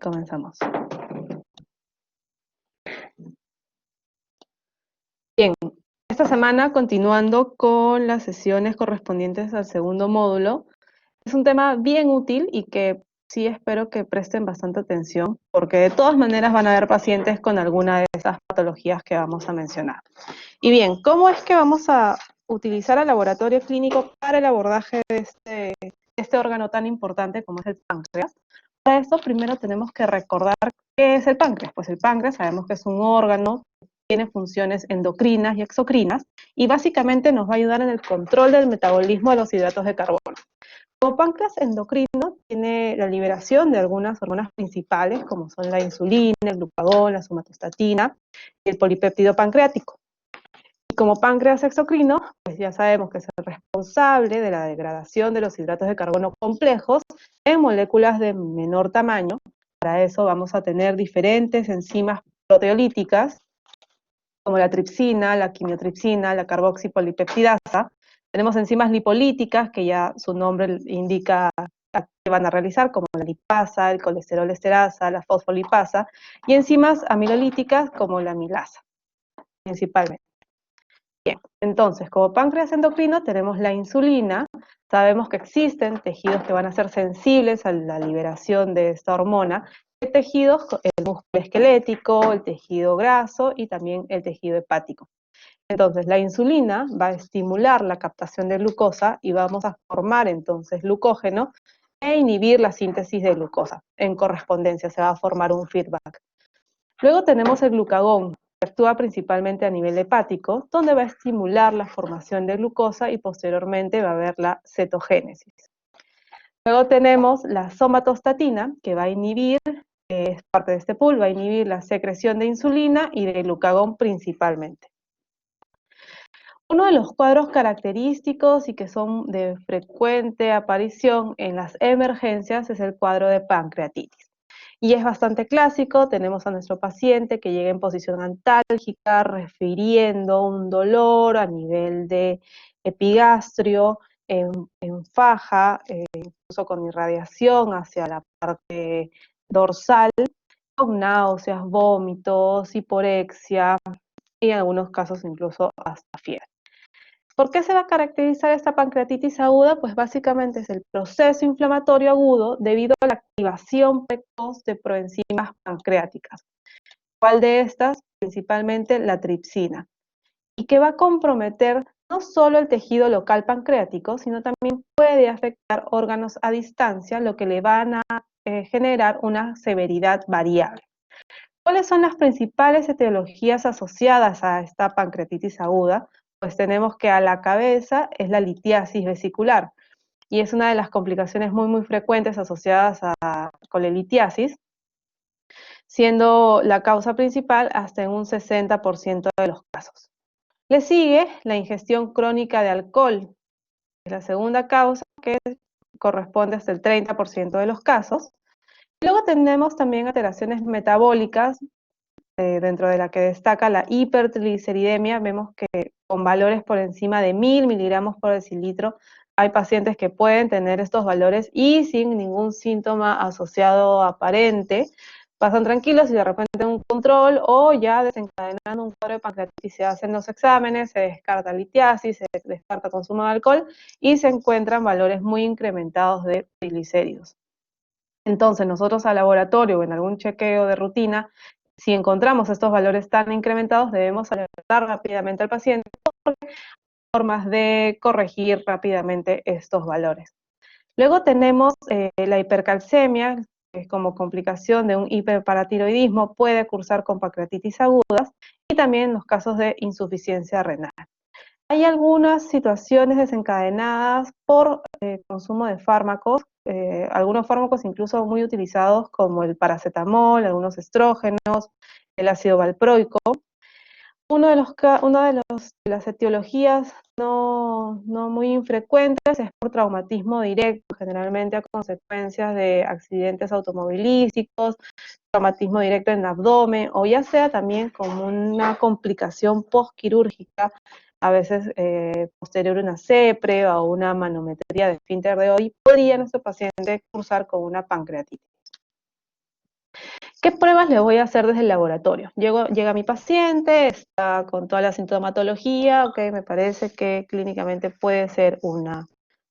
Comenzamos. Bien, esta semana continuando con las sesiones correspondientes al segundo módulo, es un tema bien útil y que sí espero que presten bastante atención, porque de todas maneras van a haber pacientes con alguna de esas patologías que vamos a mencionar. Y bien, ¿cómo es que vamos a utilizar el laboratorio clínico para el abordaje de este órgano tan importante como es el páncreas? Para esto primero tenemos que recordar qué es el páncreas. Pues el páncreas sabemos que es un órgano que tiene funciones endocrinas y exocrinas y básicamente nos va a ayudar en el control del metabolismo de los hidratos de carbono. Como páncreas endocrino tiene la liberación de algunas hormonas principales como son la insulina, el glucagón, la somatostatina y el polipéptido pancreático. Y como páncreas exocrino, pues ya sabemos que es el responsable de la degradación de los hidratos de carbono complejos en moléculas de menor tamaño. Para eso vamos a tener diferentes enzimas proteolíticas, como la tripsina, la quimiotripsina, la carboxipolipeptidasa. Tenemos enzimas lipolíticas, que ya su nombre indica que van a realizar, como la lipasa, el colesterol esterasa, la fosfolipasa, y enzimas amilolíticas, como la amilasa, principalmente. Bien, entonces, como páncreas endocrino tenemos la insulina, sabemos que existen tejidos que van a ser sensibles a la liberación de esta hormona, el tejido, el músculo esquelético, el tejido graso y también el tejido hepático. Entonces, la insulina va a estimular la captación de glucosa y vamos a formar entonces glucógeno e inhibir la síntesis de glucosa. En correspondencia se va a formar un feedback. Luego tenemos el glucagón, que actúa principalmente a nivel hepático, donde va a estimular la formación de glucosa y posteriormente va a haber la cetogénesis. Luego tenemos la somatostatina, que va a inhibir, es parte de este pool, va a inhibir la secreción de insulina y de glucagón principalmente. Uno de los cuadros característicos y que son de frecuente aparición en las emergencias es el cuadro de pancreatitis. Y es bastante clásico, tenemos a nuestro paciente que llega en posición antálgica, refiriendo un dolor a nivel de epigastrio, en faja, incluso con irradiación hacia la parte dorsal, con náuseas, vómitos, hiporexia y en algunos casos incluso hasta fiebre. ¿Por qué se va a caracterizar esta pancreatitis aguda? Pues básicamente es el proceso inflamatorio agudo debido a la activación precoz de proenzimas pancreáticas. ¿Cuál de estas? Principalmente la tripsina. Y que va a comprometer no solo el tejido local pancreático, sino también puede afectar órganos a distancia, lo que le van a generar una severidad variable. ¿Cuáles son las principales etiologías asociadas a esta pancreatitis aguda? Pues tenemos que a la cabeza es la litiasis vesicular, y es una de las complicaciones muy frecuentes asociadas con la litiasis, siendo la causa principal hasta en un 60% de los casos. Le sigue la ingestión crónica de alcohol, es la segunda causa que corresponde hasta el 30% de los casos. Luego tenemos también alteraciones metabólicas, dentro de la que destaca la hipertrigliceridemia. Vemos que con valores por encima de 1000 miligramos por decilitro, hay pacientes que pueden tener estos valores y sin ningún síntoma asociado aparente, pasan tranquilos y de repente un control o ya desencadenando un cuadro de pancreatitis, se hacen los exámenes, se descarta litiasis, se descarta consumo de alcohol y se encuentran valores muy incrementados de triglicéridos. Entonces nosotros al laboratorio o en algún chequeo de rutina, si encontramos estos valores tan incrementados, debemos alertar rápidamente al paciente porque hay formas de corregir rápidamente estos valores. Luego tenemos la hipercalcemia, que es como complicación de un hiperparatiroidismo, puede cursar con pancreatitis agudas, y también los casos de insuficiencia renal. Hay algunas situaciones desencadenadas por consumo de fármacos, algunos fármacos incluso muy utilizados como el paracetamol, algunos estrógenos, el ácido valproico. Una de las etiologías no muy infrecuentes es por traumatismo directo, generalmente a consecuencias de accidentes automovilísticos, traumatismo directo en el abdomen, o ya sea también como una complicación postquirúrgica, a veces posterior a una CEPRE o una manometría de esfínter de Oddi, podría nuestro paciente cursar con una pancreatitis. ¿Qué pruebas le voy a hacer desde el laboratorio? Llega mi paciente, está con toda la sintomatología, ok, me parece que clínicamente puede ser una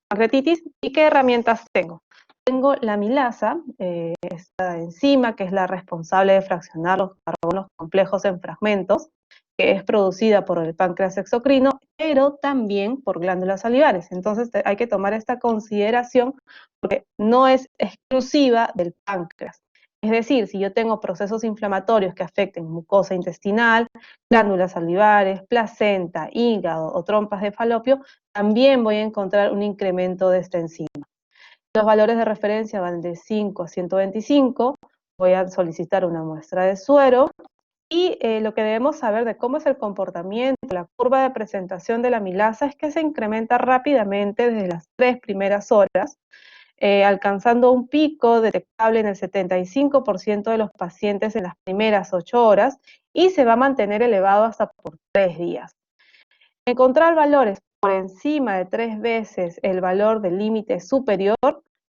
pancreatitis. ¿Y qué herramientas tengo? Tengo la amilasa, esta enzima que es la responsable de fraccionar los carbonos complejos en fragmentos, que es producida por el páncreas exocrino, pero también por glándulas salivares. Entonces hay que tomar esta consideración porque no es exclusiva del páncreas. Es decir, si yo tengo procesos inflamatorios que afecten mucosa intestinal, glándulas salivares, placenta, hígado o trompas de falopio, también voy a encontrar un incremento de esta enzima. Los valores de referencia van de 5 a 125, voy a solicitar una muestra de suero y lo que debemos saber de cómo es el comportamiento, la curva de presentación de la amilasa es que se incrementa rápidamente desde las 3 primeras horas, alcanzando un pico detectable en el 75% de los pacientes en las primeras 8 horas y se va a mantener elevado hasta por 3 días. Encontrar valores por encima de 3 veces el valor del límite superior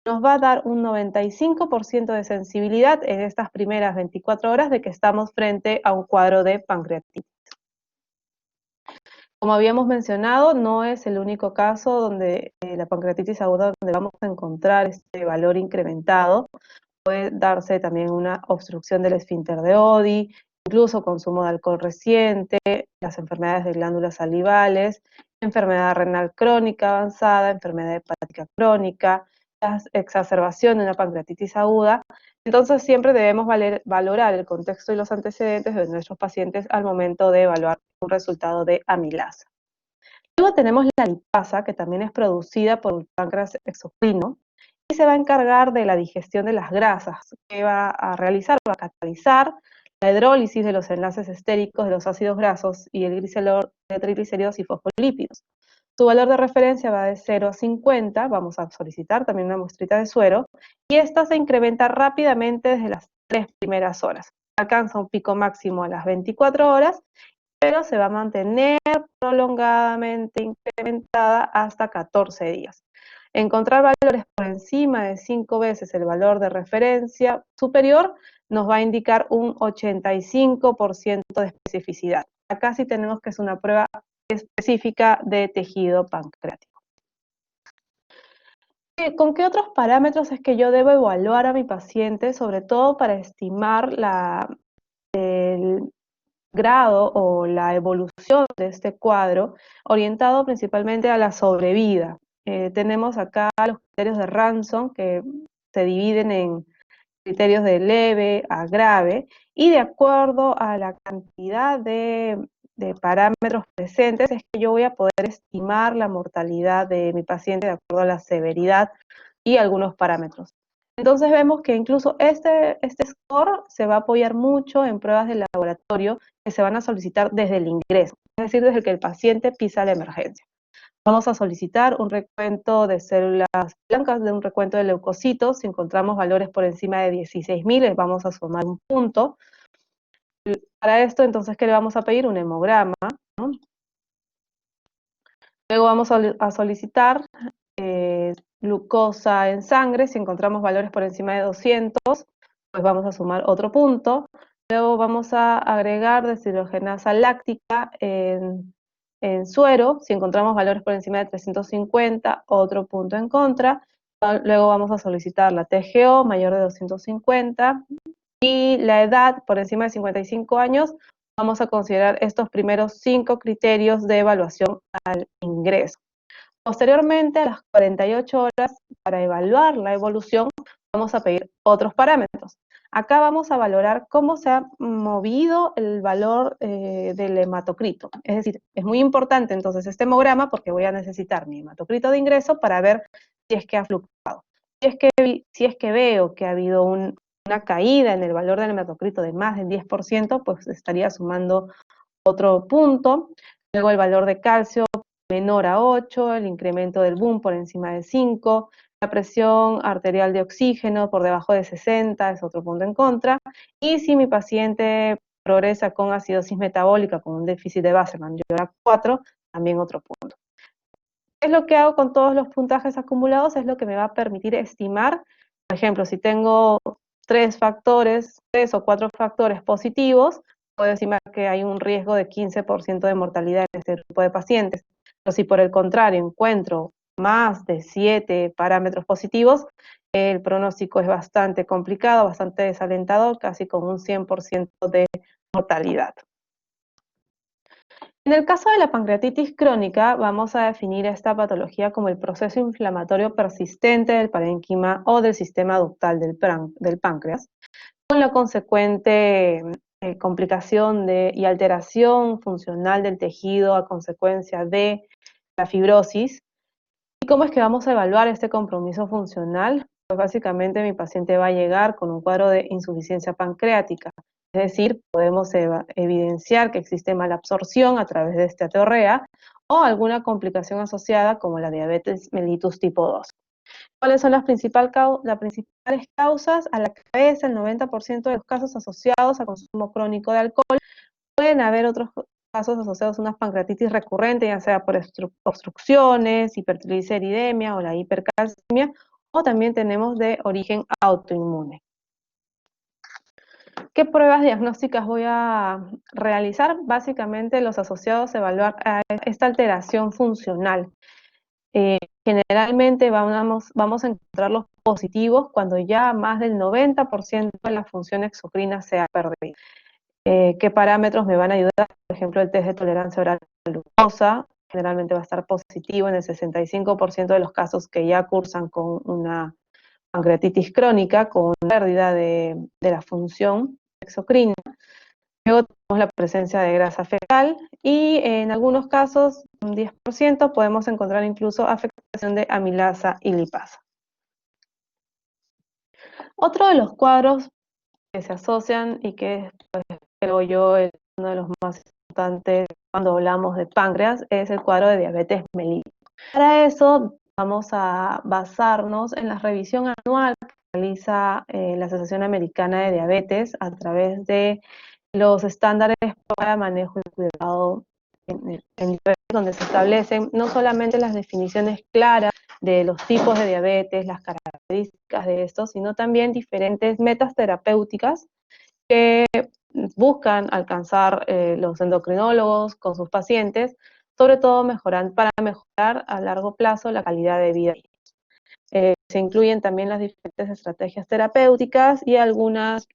nos va a dar un 95% de sensibilidad en estas primeras 24 horas de que estamos frente a un cuadro de pancreatitis. Como habíamos mencionado, no es el único caso donde la pancreatitis aguda donde vamos a encontrar este valor incrementado. Puede darse también una obstrucción del esfínter de Oddi, incluso consumo de alcohol reciente, las enfermedades de glándulas salivales, enfermedad renal crónica avanzada, enfermedad hepática crónica, la exacerbación de una pancreatitis aguda. Entonces siempre debemos valorar el contexto y los antecedentes de nuestros pacientes al momento de evaluar un resultado de amilasa. Luego tenemos la lipasa, que también es producida por el páncreas exocrino, y se va a encargar de la digestión de las grasas, que va a realizar, va a catalizar la hidrólisis de los enlaces estéricos de los ácidos grasos y el glicerol de triglicéridos y fosfolípidos. Su valor de referencia va de 0 a 50, vamos a solicitar también una muestrita de suero, y esta se incrementa rápidamente desde las 3 primeras horas. Alcanza un pico máximo a las 24 horas, pero se va a mantener prolongadamente incrementada hasta 14 días. Encontrar valores por encima de 5 veces el valor de referencia superior nos va a indicar un 85% de especificidad. Acá sí tenemos que es una prueba específica de tejido pancreático. ¿Con qué otros parámetros es que yo debo evaluar a mi paciente, sobre todo para estimar el grado o la evolución de este cuadro, orientado principalmente a la sobrevida? Tenemos acá los criterios de Ranson, que se dividen en criterios de leve a grave, y de acuerdo a la cantidad de parámetros presentes es que yo voy a poder estimar la mortalidad de mi paciente de acuerdo a la severidad y algunos parámetros. Entonces vemos que incluso este score se va a apoyar mucho en pruebas de laboratorio que se van a solicitar desde el ingreso, es decir, desde que el paciente pisa la emergencia. Vamos a solicitar un recuento de células blancas, de un recuento de leucocitos. Si encontramos valores por encima de 16.000, les vamos a sumar un punto. Para esto, entonces, ¿qué le vamos a pedir? Un hemograma, ¿no? Luego vamos a solicitar glucosa en sangre. Si encontramos valores por encima de 200, pues vamos a sumar otro punto. Luego vamos a agregar deshidrogenasa láctica en suero. Si encontramos valores por encima de 350, otro punto en contra. Luego vamos a solicitar la TGO mayor de 250 y la edad por encima de 55 años. Vamos a considerar estos primeros 5 criterios de evaluación al ingreso. Posteriormente, a las 48 horas, para evaluar la evolución, vamos a pedir otros parámetros. Acá vamos a valorar cómo se ha movido el valor del hematocrito. Es decir, es muy importante entonces este hemograma porque voy a necesitar mi hematocrito de ingreso para ver si es que ha fluctuado. Si es que veo que ha habido una caída en el valor del hematocrito de más del 10%, pues estaría sumando otro punto. Luego el valor de calcio menor a 8, el incremento del BUN por encima de 5, la presión arterial de oxígeno por debajo de 60 es otro punto en contra, y si mi paciente progresa con acidosis metabólica con un déficit de base mayor a 4, también otro punto. ¿Qué es lo que hago con todos los puntajes acumulados? Es lo que me va a permitir estimar, por ejemplo, si tengo tres o cuatro factores positivos, puedo estimar que hay un riesgo de 15% de mortalidad en este grupo de pacientes. Pero si por el contrario encuentro más de 7 parámetros positivos, el pronóstico es bastante complicado, bastante desalentador, casi con un 100% de mortalidad. En el caso de la pancreatitis crónica, vamos a definir esta patología como el proceso inflamatorio persistente del parénquima o del sistema ductal del páncreas, con la consecuente complicación y alteración funcional del tejido a consecuencia de la fibrosis. ¿Y cómo es que vamos a evaluar este compromiso funcional? Pues básicamente mi paciente va a llegar con un cuadro de insuficiencia pancreática, es decir, podemos evidenciar que existe malabsorción a través de esteatorrea o alguna complicación asociada como la diabetes mellitus tipo 2. ¿Cuáles son las principales causas? A la cabeza, el 90% de los casos asociados a consumo crónico de alcohol. Pueden haber otros casos asociados a una pancreatitis recurrente, ya sea por obstrucciones, hipertrigliceridemia o la hipercalcemia, o también tenemos de origen autoinmune. ¿Qué pruebas diagnósticas voy a realizar? Básicamente los asociados a evaluar a esta alteración funcional. Generalmente vamos a encontrar los positivos cuando ya más del 90% de la función exocrina se ha perdido. ¿Qué parámetros me van a ayudar? Por ejemplo, el test de tolerancia oral a la glucosa generalmente va a estar positivo en el 65% de los casos que ya cursan con una pancreatitis crónica, con pérdida de la función exocrina. Luego tenemos la presencia de grasa fecal y en algunos casos, un 10%, podemos encontrar incluso afectación de amilasa y lipasa. Otro de los cuadros que se asocian y que pues, creo yo es uno de los más importantes cuando hablamos de páncreas es el cuadro de diabetes mellitus. Para eso vamos a basarnos en la revisión anual que realiza la Asociación Americana de Diabetes a través de los estándares para manejo y cuidado en donde se establecen no solamente las definiciones claras de los tipos de diabetes, las características de estos, sino también diferentes metas terapéuticas que buscan alcanzar los endocrinólogos con sus pacientes, sobre todo para mejorar a largo plazo la calidad de vida. Se incluyen también las diferentes estrategias terapéuticas y algunas.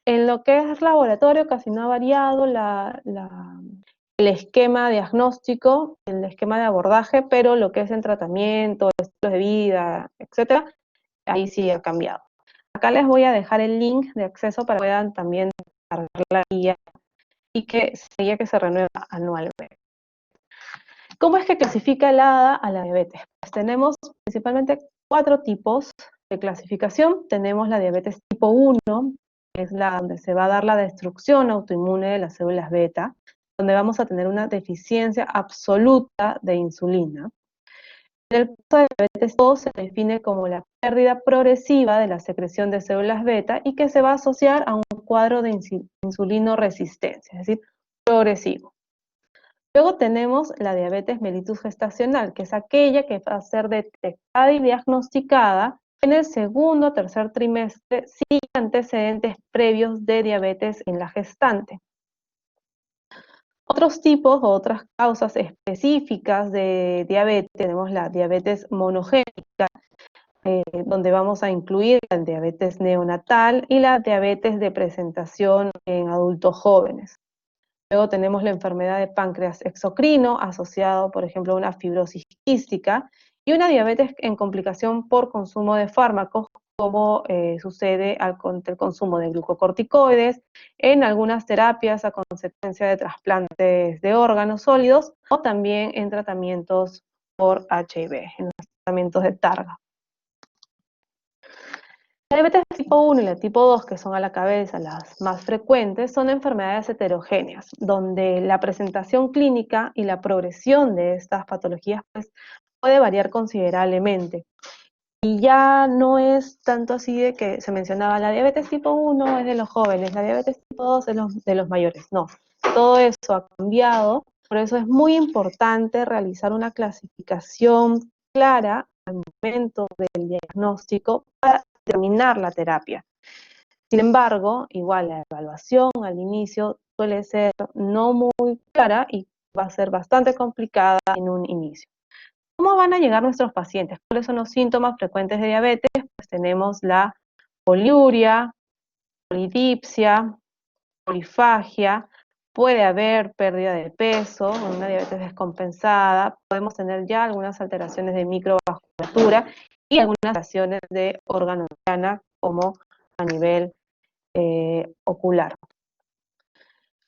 En lo que es laboratorio casi no ha variado el esquema diagnóstico, el esquema de abordaje, pero lo que es en tratamiento, estilos de vida, etcétera, ahí sí ha cambiado. Acá les voy a dejar el link de acceso para que puedan también descargar la guía y que se renueva anualmente. ¿Cómo es que clasifica el ADA a la diabetes? Pues tenemos principalmente 4 tipos de clasificación. Tenemos la diabetes tipo 1, que es la donde se va a dar la destrucción autoinmune de las células beta, donde vamos a tener una deficiencia absoluta de insulina. En el caso de diabetes 2 se define como la pérdida progresiva de la secreción de células beta y que se va a asociar a un cuadro de insulinoresistencia, es decir, progresivo. Luego tenemos la diabetes mellitus gestacional, que es aquella que va a ser detectada y diagnosticada en el segundo o tercer trimestre sin antecedentes previos de diabetes en la gestante. Otros tipos o otras causas específicas de diabetes, tenemos la diabetes monogénica, donde vamos a incluir la diabetes neonatal y la diabetes de presentación en adultos jóvenes. Luego tenemos la enfermedad de páncreas exocrino, asociado, por ejemplo, a una fibrosis quística, y una diabetes en complicación por consumo de fármacos, como sucede con el consumo de glucocorticoides, en algunas terapias a consecuencia de trasplantes de órganos sólidos, o también en tratamientos por HIV, en los tratamientos de TARGA. La diabetes tipo 1 y la tipo 2, que son a la cabeza las más frecuentes, son enfermedades heterogéneas, donde la presentación clínica y la progresión de estas patologías pues, puede variar considerablemente. Y ya no es tanto así de que se mencionaba la diabetes tipo 1 es de los jóvenes, la diabetes tipo 2 es de los mayores. No, todo eso ha cambiado, por eso es muy importante realizar una clasificación clara al momento del diagnóstico para terminar la terapia. Sin embargo, igual la evaluación al inicio suele ser no muy clara y va a ser bastante complicada en un inicio. ¿Cómo van a llegar nuestros pacientes? ¿Cuáles son los síntomas frecuentes de diabetes? Pues tenemos la poliuria, polidipsia, polifagia, puede haber pérdida de peso, una diabetes descompensada, podemos tener ya algunas alteraciones de microvasculatura y algunas alteraciones de órgano organa, como a nivel ocular.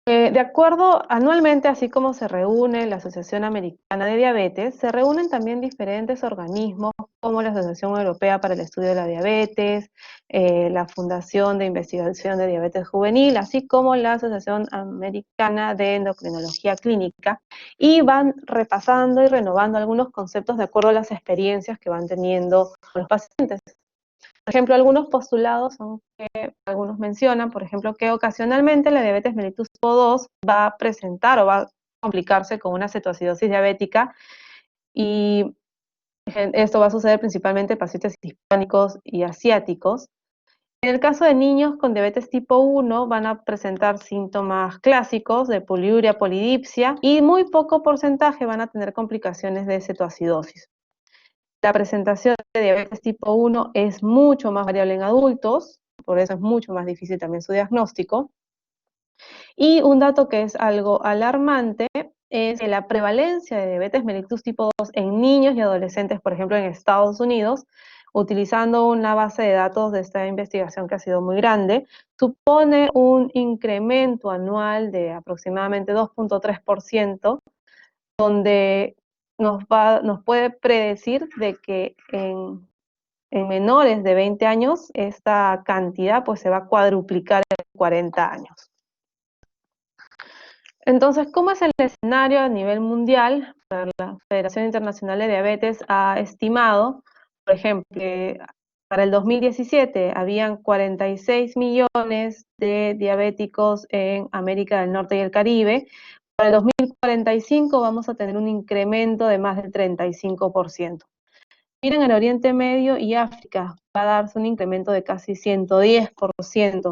De acuerdo, anualmente, así como se reúne la Asociación Americana de Diabetes, se reúnen también diferentes organismos como la Asociación Europea para el Estudio de la Diabetes, la Fundación de Investigación de Diabetes Juvenil, así como la Asociación Americana de Endocrinología Clínica, y van repasando y renovando algunos conceptos de acuerdo a las experiencias que van teniendo los pacientes. Por ejemplo, algunos postulados son que algunos mencionan, por ejemplo, que ocasionalmente la diabetes mellitus tipo 2 va a presentar o va a complicarse con una cetoacidosis diabética, y esto va a suceder principalmente en pacientes hispánicos y asiáticos. En el caso de niños con diabetes tipo 1 van a presentar síntomas clásicos de poliuria, polidipsia, y muy poco porcentaje van a tener complicaciones de cetoacidosis. La presentación de diabetes tipo 1 es mucho más variable en adultos, por eso es mucho más difícil también su diagnóstico. Y un dato que es algo alarmante es que la prevalencia de diabetes mellitus tipo 2 en niños y adolescentes, por ejemplo en Estados Unidos, utilizando una base de datos de esta investigación que ha sido muy grande, supone un incremento anual de aproximadamente 2.3%, donde nos puede predecir de que en menores de 20 años esta cantidad pues se va a cuadruplicar en 40 años. Entonces, ¿cómo es el escenario a nivel mundial? La Federación Internacional de Diabetes ha estimado, por ejemplo, que para el 2017 habían 46 millones de diabéticos en América del Norte y el Caribe. Para el 2045 vamos a tener un incremento de más del 35%. Miren, en el Oriente Medio y África va a darse un incremento de casi 110%.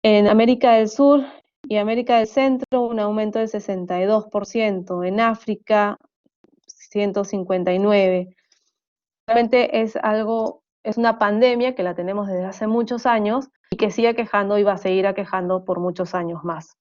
En América del Sur y América del Centro, un aumento del 62%. En África, 159%. Realmente es una pandemia que la tenemos desde hace muchos años y que sigue aquejando y va a seguir aquejando por muchos años más.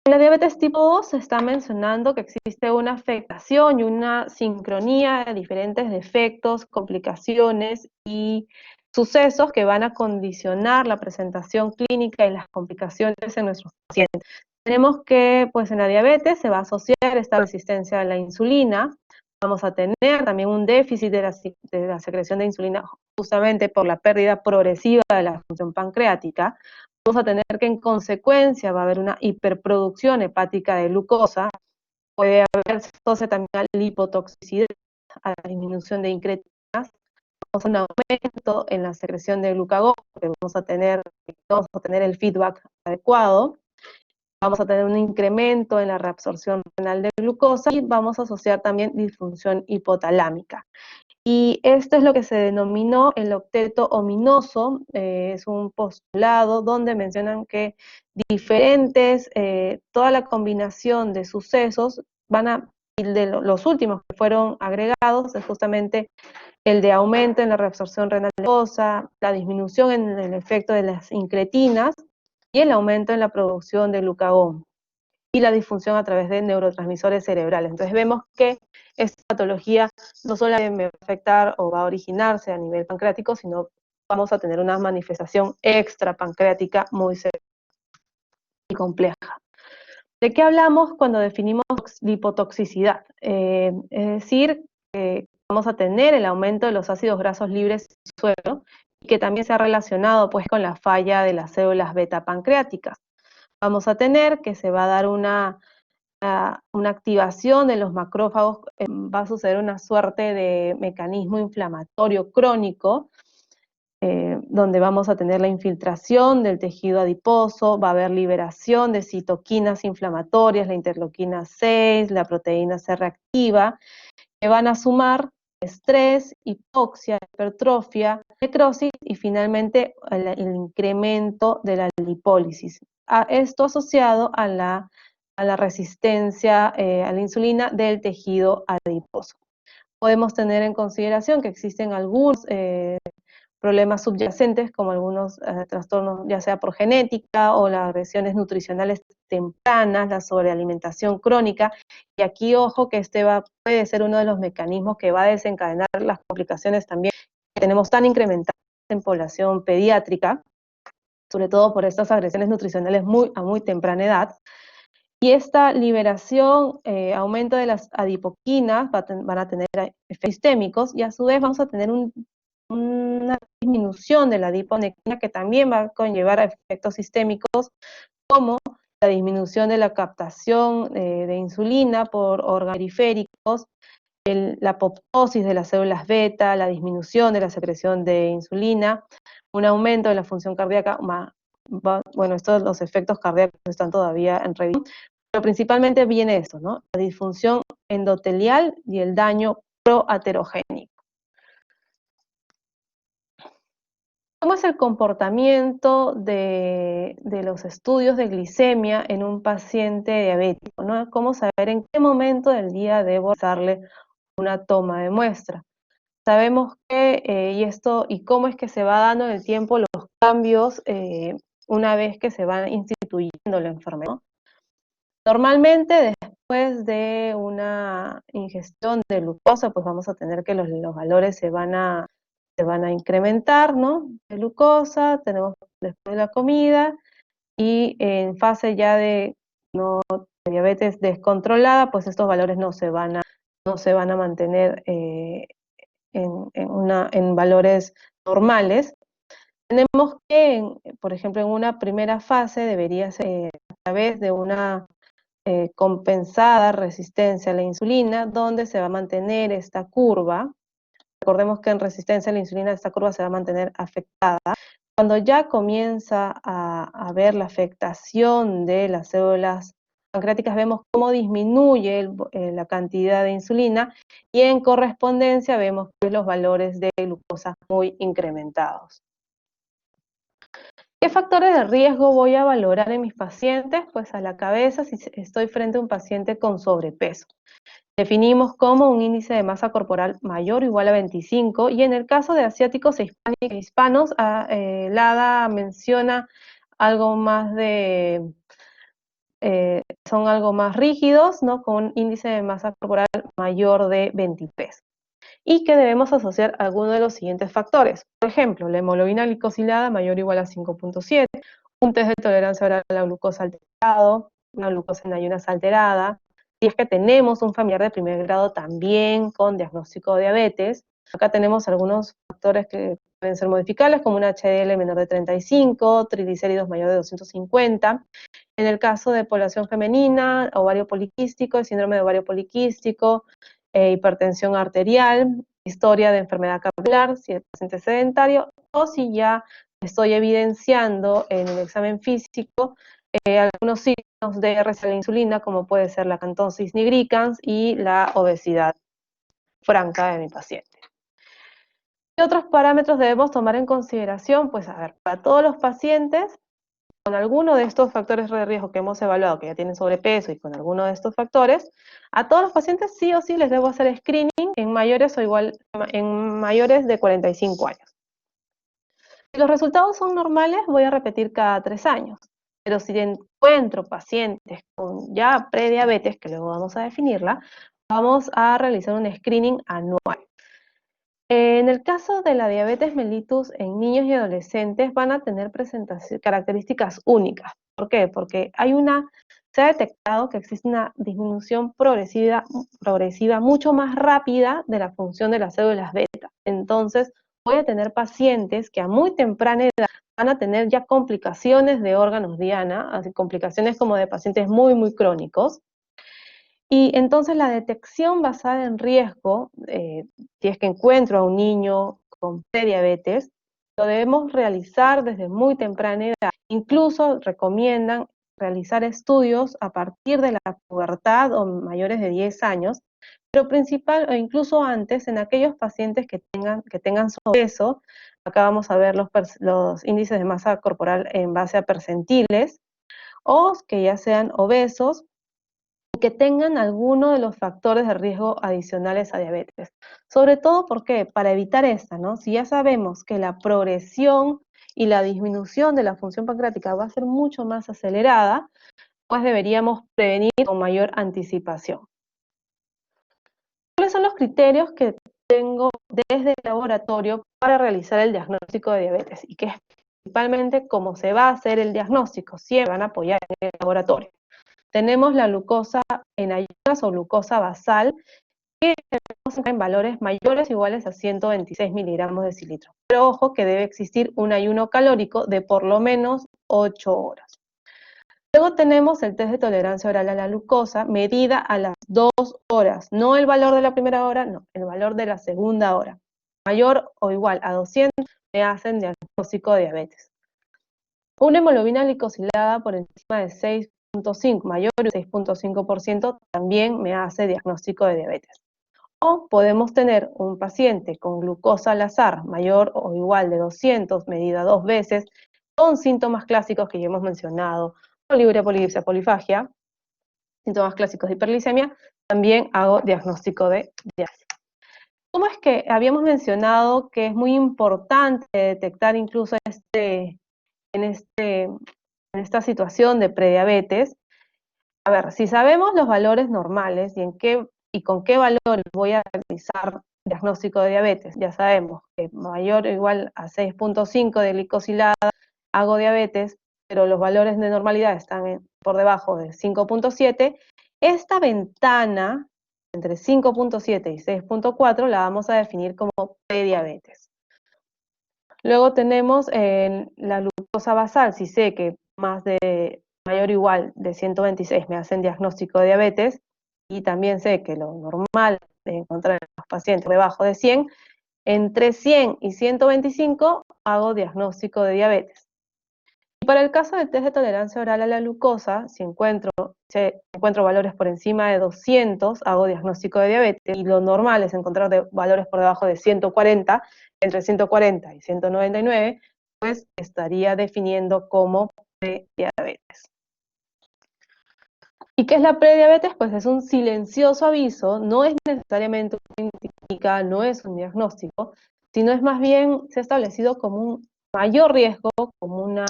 En la diabetes tipo 2 se está mencionando que existe una afectación y una sincronía de diferentes defectos, complicaciones y sucesos que van a condicionar la presentación clínica y las complicaciones en nuestros pacientes. Tenemos que, pues en la diabetes se va a asociar esta resistencia a la insulina, vamos a tener también un déficit de la secreción de insulina justamente por la pérdida progresiva de la función pancreática. Vamos a tener que en consecuencia va a haber una hiperproducción hepática de glucosa, puede haber asociado también a la lipotoxicidad, a la disminución de incretinas, vamos a un aumento en la secreción de glucagón, porque vamos a tener el feedback adecuado, vamos a tener un incremento en la reabsorción renal de glucosa y vamos a asociar también disfunción hipotalámica. Y esto es lo que se denominó el octeto ominoso, es un postulado donde mencionan que toda la combinación de sucesos y de los últimos que fueron agregados es justamente el de aumento en la reabsorción renal de glucosa, la disminución en el efecto de las incretinas y el aumento en la producción de glucagón y la disfunción a través de neurotransmisores cerebrales. Entonces vemos que esta patología no solamente va a afectar o va a originarse a nivel pancreático, sino vamos a tener una manifestación extrapancreática muy severa y compleja. ¿De qué hablamos cuando definimos lipotoxicidad? Es decir, que vamos a tener el aumento de los ácidos grasos libres en el suelo y que también se ha relacionado pues con la falla de las células beta pancreáticas. Vamos a tener que se va a dar una activación de los macrófagos, va a suceder una suerte de mecanismo inflamatorio crónico, donde vamos a tener la infiltración del tejido adiposo, va a haber liberación de citoquinas inflamatorias, la interleuquina 6, la proteína C reactiva, que van a sumar estrés, hipoxia, hipertrofia necrosis y finalmente el incremento de la lipólisis. Esto asociado a la resistencia a la insulina del tejido adiposo. Podemos tener en consideración que existen algunos problemas subyacentes, como algunos trastornos, ya sea por genética o las agresiones nutricionales tempranas, la sobrealimentación crónica, y aquí ojo que puede ser uno de los mecanismos que va a desencadenar las complicaciones también que tenemos tan incrementadas en población pediátrica, sobre todo por estas agresiones nutricionales a muy temprana edad. Y esta liberación, aumento de las adipoquinas, van a tener efectos sistémicos, y a su vez vamos a tener una disminución de la adiponectina que también va a conllevar a efectos sistémicos, como la disminución de la captación de insulina por órganos periféricos, la apoptosis de las células beta, la disminución de la secreción de insulina, un aumento de la función cardíaca, bueno, estos los efectos cardíacos están todavía en revisión, pero principalmente viene esto, ¿no? La disfunción endotelial y el daño proaterogénico. ¿Cómo es el comportamiento de los estudios de glicemia en un paciente diabético, ¿no? ¿Cómo saber en qué momento del día debo darle una toma de muestra? Sabemos que, y cómo es que se va dando en el tiempo los cambios una vez que se va instituyendo la enfermedad, ¿no? Normalmente, después de una ingestión de glucosa, pues vamos a tener que los valores se van a incrementar, ¿no? De glucosa, tenemos después de la comida, y en fase ya de diabetes descontrolada, pues estos valores no se van a mantener en valores normales. Tenemos que, por ejemplo, en una primera fase debería ser a través de una compensada resistencia a la insulina, donde se va a mantener esta curva. Recordemos que en resistencia a la insulina esta curva se va a mantener afectada. Cuando ya comienza a ver la afectación de las células pancreáticas, vemos cómo disminuye la cantidad de insulina, y en correspondencia vemos que los valores de glucosa muy incrementados. ¿Qué factores de riesgo voy a valorar en mis pacientes? Pues a la cabeza, si estoy frente a un paciente con sobrepeso. Definimos como un índice de masa corporal mayor o igual a 25, y en el caso de asiáticos e hispanos, Lada menciona algo más son algo más rígidos, ¿no? Con un índice de masa corporal mayor de 23. Y que debemos asociar alguno de los siguientes factores. Por ejemplo, la hemoglobina glicosilada mayor o igual a 5.7, un test de tolerancia oral a la glucosa alterado, una glucosa en ayunas alterada, si es que tenemos un familiar de primer grado también con diagnóstico de diabetes. Acá tenemos algunos factores que pueden ser modificables, como un HDL menor de 35, triglicéridos mayor de 250. En el caso de población femenina, ovario poliquístico, síndrome de ovario poliquístico, hipertensión arterial, historia de enfermedad capilar, si el paciente es sedentario, o si ya estoy evidenciando en el examen físico algunos signos de resistencia a la insulina, como puede ser la acantosis nigricans y la obesidad franca de mi paciente. ¿Qué otros parámetros debemos tomar en consideración? Pues a ver, para todos los pacientes con alguno de estos factores de riesgo que hemos evaluado, que ya tienen sobrepeso, y con alguno de estos factores, a todos los pacientes sí o sí les debo hacer screening en mayores de 45 años. Si los resultados son normales, voy a repetir cada 3 años. Pero si encuentro pacientes con ya prediabetes, que luego vamos a definirla, vamos a realizar un screening anual. En el caso de la diabetes mellitus en niños y adolescentes van a tener características únicas. ¿Por qué? Porque se ha detectado que existe una disminución progresiva mucho más rápida de la función de las células beta. Entonces, voy a tener pacientes que a muy temprana edad van a tener ya complicaciones de órganos diana, así complicaciones como de pacientes muy, muy crónicos. Y entonces la detección basada en riesgo, si es que encuentro a un niño con prediabetes, lo debemos realizar desde muy temprana edad. Incluso recomiendan realizar estudios a partir de la pubertad o mayores de 10 años, pero principal, o incluso antes, en aquellos pacientes que tengan sobrepeso. Acá vamos a ver los índices de masa corporal en base a percentiles, o que ya sean obesos, que tengan alguno de los factores de riesgo adicionales a diabetes. Sobre todo, ¿por qué? Para evitar esta, ¿no? Si ya sabemos que la progresión y la disminución de la función pancreática va a ser mucho más acelerada, pues deberíamos prevenir con mayor anticipación. ¿Cuáles son los criterios que tengo desde el laboratorio para realizar el diagnóstico de diabetes? Y que es principalmente cómo se va a hacer el diagnóstico, siempre van a apoyar en el laboratorio. Tenemos la glucosa en ayunas o glucosa basal, que tenemos en valores mayores o iguales a 126 miligramos de decilitro. Pero ojo que debe existir un ayuno calórico de por lo menos 8 horas. Luego tenemos el test de tolerancia oral a la glucosa, medida a las 2 horas. No el valor de la primera hora, no, el valor de la segunda hora. Mayor o igual a 200 me hacen diagnóstico de diabetes. Una hemoglobina glicosilada por encima de 6.5, mayor de 6.5%, también me hace diagnóstico de diabetes. O podemos tener un paciente con glucosa al azar mayor o igual de 200, medida 2 veces, con síntomas clásicos que ya hemos mencionado, poliuria, polidipsia, polifagia, síntomas clásicos de hiperglicemia, también hago diagnóstico de diabetes. ¿Cómo es que habíamos mencionado que es muy importante detectar incluso en esta situación de prediabetes? A ver, si sabemos los valores normales y con qué valores voy a realizar diagnóstico de diabetes, ya sabemos que mayor o igual a 6.5 de glicosilada hago diabetes, pero los valores de normalidad están por debajo de 5.7, esta ventana entre 5.7 y 6.4 la vamos a definir como prediabetes. Luego tenemos la glucosa basal. Si sé que mayor o igual de 126 me hacen diagnóstico de diabetes, y también sé que lo normal de encontrar en los pacientes por debajo de 100, entre 100 y 125 hago diagnóstico de diabetes. Y para el caso del test de tolerancia oral a la glucosa, si encuentro valores por encima de 200, hago diagnóstico de diabetes, y lo normal es encontrar valores por debajo de 140, entre 140 y 199, pues estaría definiendo como prediabetes. ¿Y qué es la prediabetes? Pues es un silencioso aviso, no es necesariamente una clínica, no es un diagnóstico, sino es más bien, se ha establecido como un mayor riesgo, como una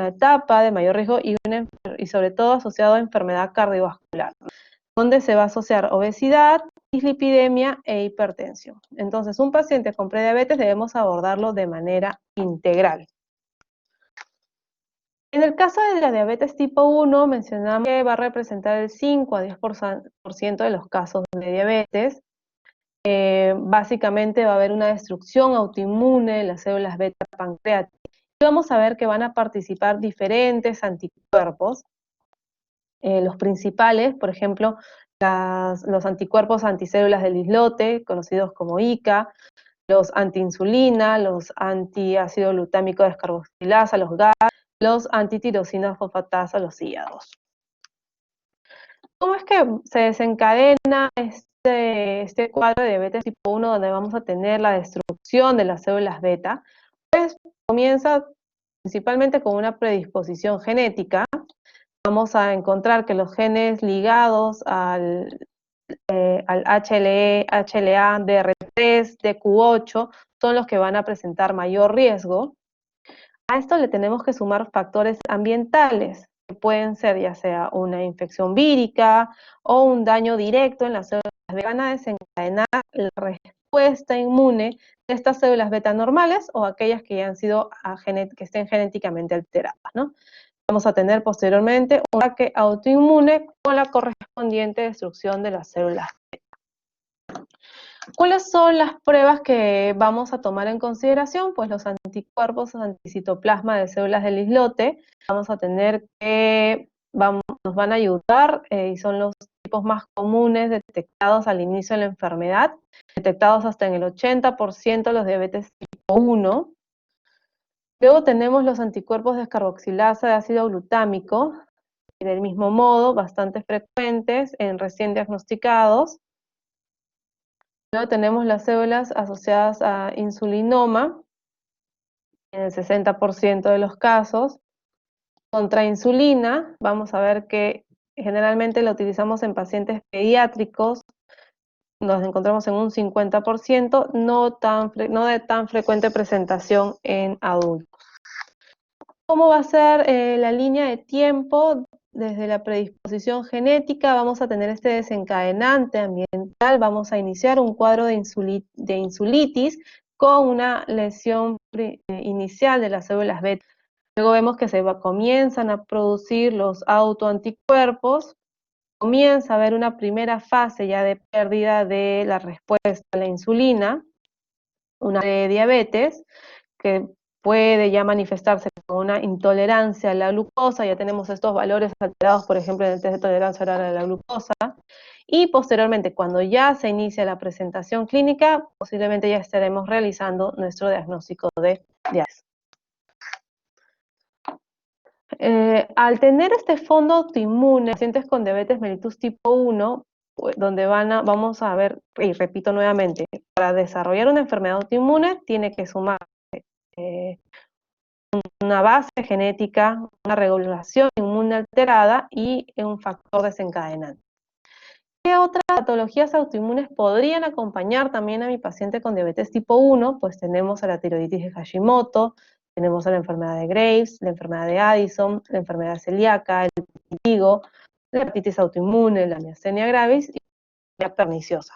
etapa de mayor riesgo y sobre todo asociado a enfermedad cardiovascular, donde se va a asociar obesidad, dislipidemia e hipertensión. Entonces, un paciente con prediabetes debemos abordarlo de manera integral. En el caso de la diabetes tipo 1, mencionamos que va a representar el 5 a 10% de los casos de diabetes. Básicamente va a haber una destrucción autoinmune de las células beta pancreáticas. Y vamos a ver que van a participar diferentes anticuerpos. Los principales, por ejemplo, los anticuerpos anticélulas del islote, conocidos como ICA, los antiinsulina, los antiácido glutámico descarboxilasa, los GAG, los antitirosina fosfatasa, los IA2. ¿Cómo es que se desencadena este cuadro de diabetes tipo 1, donde vamos a tener la destrucción de las células beta? Pues comienza principalmente con una predisposición genética. Vamos a encontrar que los genes ligados al HLE, HLA, DR3, DQ8 son los que van a presentar mayor riesgo. A esto le tenemos que sumar factores ambientales, que pueden ser ya sea una infección vírica o un daño directo en las células beta, van a desencadenar la respuesta inmune de estas células beta normales o aquellas que ya han sido que estén genéticamente alteradas, ¿no? Vamos a tener posteriormente un ataque autoinmune con la correspondiente destrucción de las células beta. ¿Cuáles son las pruebas que vamos a tomar en consideración? Pues los anticuerpos anticitoplasma de células del islote. Vamos a tener que nos van a ayudar y son los tipos más comunes detectados al inicio de la enfermedad, detectados hasta en el 80% de los diabetes tipo 1. Luego tenemos los anticuerpos de descarboxilasa de ácido glutámico, y del mismo modo bastante frecuentes en recién diagnosticados. Luego tenemos las células asociadas a insulinoma, en el 60% de los casos. Contra insulina, vamos a ver que generalmente la utilizamos en pacientes pediátricos, nos encontramos en un 50%, no de tan frecuente presentación en adultos. ¿Cómo va a ser la línea de tiempo? Desde la predisposición genética vamos a tener este desencadenante ambiental, vamos a iniciar un cuadro de insulitis con una lesión inicial de las células beta. Luego vemos que comienzan a producir los autoanticuerpos, comienza a haber una primera fase ya de pérdida de la respuesta a la insulina, una de diabetes, que puede ya manifestarse con una intolerancia a la glucosa. Ya tenemos estos valores alterados, por ejemplo, en el test de tolerancia oral a la glucosa, y posteriormente, cuando ya se inicia la presentación clínica, posiblemente ya estaremos realizando nuestro diagnóstico de diabetes. Al tener este fondo autoinmune, pacientes con diabetes mellitus tipo 1, donde vamos a ver, y repito nuevamente, para desarrollar una enfermedad autoinmune tiene que sumar una base genética, una regulación inmune alterada y un factor desencadenante. ¿Qué otras patologías autoinmunes podrían acompañar también a mi paciente con diabetes tipo 1? Pues tenemos a la tiroiditis de Hashimoto, tenemos a la enfermedad de Graves, la enfermedad de Addison, la enfermedad celíaca, el vitiligo, la hepatitis autoinmune, la miastenia gravis y la perniciosa.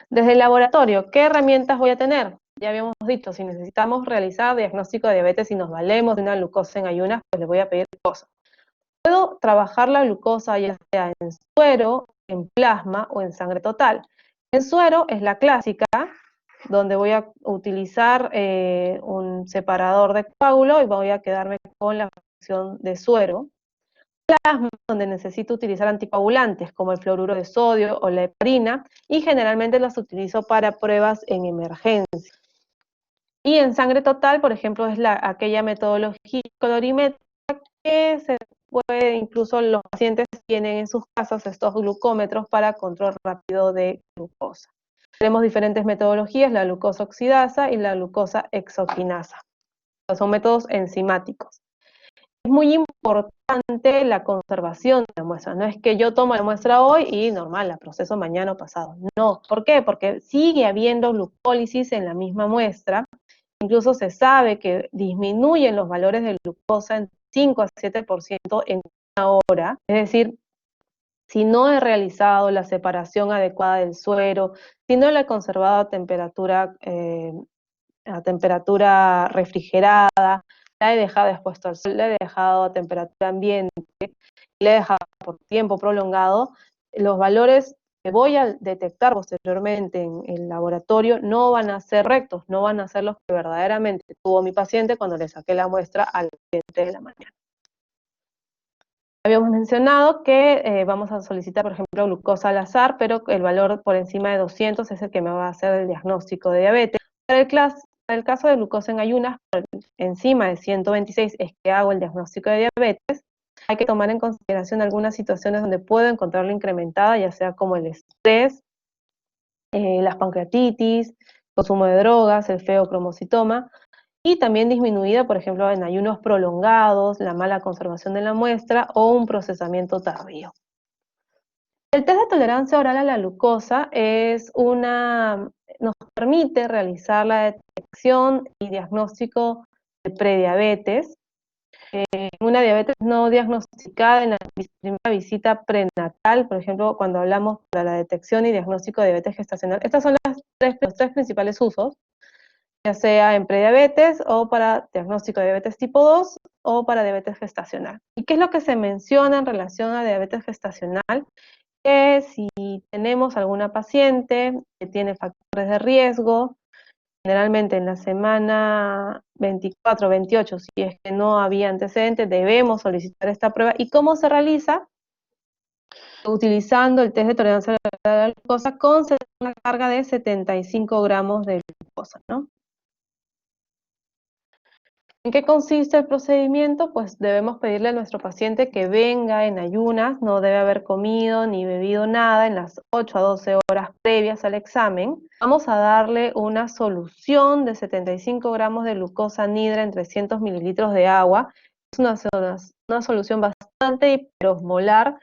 Desde el laboratorio, ¿qué herramientas voy a tener? Ya habíamos dicho, si necesitamos realizar diagnóstico de diabetes y nos valemos de una glucosa en ayunas, pues les voy a pedir cosas. Puedo trabajar la glucosa ya sea en suero, en plasma o en sangre total. En suero es la clásica, donde voy a utilizar un separador de coágulo y voy a quedarme con la fracción de suero. Plasma, donde necesito utilizar anticoagulantes como el fluoruro de sodio o la heparina, y generalmente los utilizo para pruebas en emergencia. Y en sangre total, por ejemplo, es aquella metodología colorimétrica que se puede, incluso los pacientes tienen en sus casas estos glucómetros para control rápido de glucosa. Tenemos diferentes metodologías, la glucosa oxidasa y la glucosa exoquinasa. Son métodos enzimáticos. Es muy importante la conservación de la muestra. No es que yo tomo la muestra hoy y normal, la proceso mañana o pasado. No. ¿Por qué? Porque sigue habiendo glucólisis en la misma muestra. Incluso se sabe que disminuyen los valores de glucosa en 5 a 7% en una hora. Es decir, si no he realizado la separación adecuada del suero, si no la he conservado a temperatura refrigerada, la he dejado expuesto al sol, la he dejado a temperatura ambiente, la he dejado por tiempo prolongado, los valores que voy a detectar posteriormente en el laboratorio no van a ser rectos, no van a ser los que verdaderamente tuvo mi paciente cuando le saqué la muestra a las 7 de la mañana. Habíamos mencionado que vamos a solicitar, por ejemplo, glucosa al azar, pero el valor por encima de 200 es el que me va a hacer el diagnóstico de diabetes. Para el caso de glucosa en ayunas, por encima de 126 es que hago el diagnóstico de diabetes. Hay que tomar en consideración algunas situaciones donde puedo encontrarla incrementada, ya sea como el estrés, las pancreatitis, consumo de drogas, el feocromocitoma, y también disminuida, por ejemplo, en ayunos prolongados, la mala conservación de la muestra o un procesamiento tardío. El test de tolerancia oral a la glucosa nos permite realizar la detección y diagnóstico de prediabetes. Una diabetes no diagnosticada en la primera visita prenatal, por ejemplo, cuando hablamos para la detección y diagnóstico de diabetes gestacional. Estos son los tres principales usos, ya sea en prediabetes o para diagnóstico de diabetes tipo 2 o para diabetes gestacional. ¿Y qué es lo que se menciona en relación a diabetes gestacional? Que si tenemos alguna paciente que tiene factores de riesgo, generalmente en la semana 24, 28, si es que no había antecedentes, debemos solicitar esta prueba. ¿Y cómo se realiza? Utilizando el test de tolerancia a la glucosa con una carga de 75 gramos de glucosa, ¿no? ¿En qué consiste el procedimiento? Pues debemos pedirle a nuestro paciente que venga en ayunas, no debe haber comido ni bebido nada en las 8 a 12 horas previas al examen. Vamos a darle una solución de 75 gramos de glucosa anhidra en 300 mililitros de agua. Es una solución bastante hiperosmolar,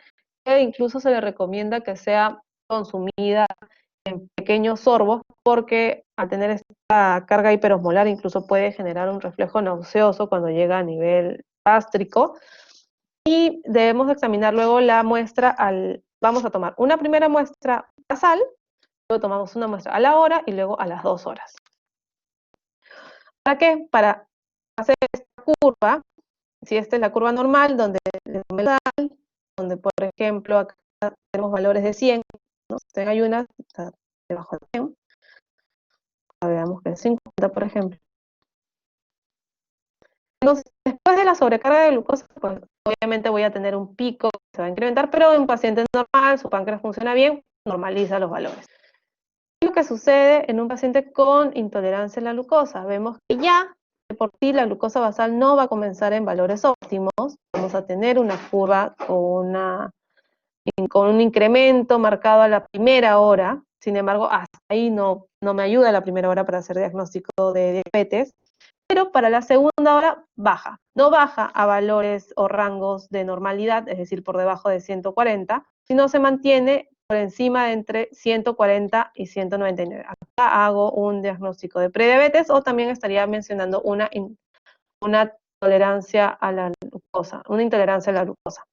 que incluso se le recomienda que sea consumida en pequeños sorbos, porque al tener esta carga hiperosmolar incluso puede generar un reflejo nauseoso cuando llega a nivel gástrico. Y debemos examinar luego la muestra vamos a tomar una primera muestra basal, luego tomamos una muestra a la hora y luego a las 2 horas. ¿Para qué? Para hacer esta curva, si esta es la curva normal, donde por ejemplo acá tenemos valores de 100, ¿no? En ayunas está debajo de 100. Veamos que es 50, por ejemplo. Entonces, después de la sobrecarga de glucosa, pues obviamente voy a tener un pico que se va a incrementar, pero en un paciente normal, su páncreas funciona bien, normaliza los valores. ¿Qué es lo que sucede en un paciente con intolerancia a la glucosa? Vemos que ya de por sí la glucosa basal no va a comenzar en valores óptimos, vamos a tener una curva con un incremento marcado a la primera hora. Sin embargo, hasta ahí no me ayuda la primera hora para hacer diagnóstico de diabetes, pero para la segunda hora baja. No baja a valores o rangos de normalidad, es decir, por debajo de 140, sino se mantiene por encima de entre 140 y 199. Acá hago un diagnóstico de prediabetes, o también estaría mencionando una tolerancia a la glucosa, una intolerancia a la glucosa.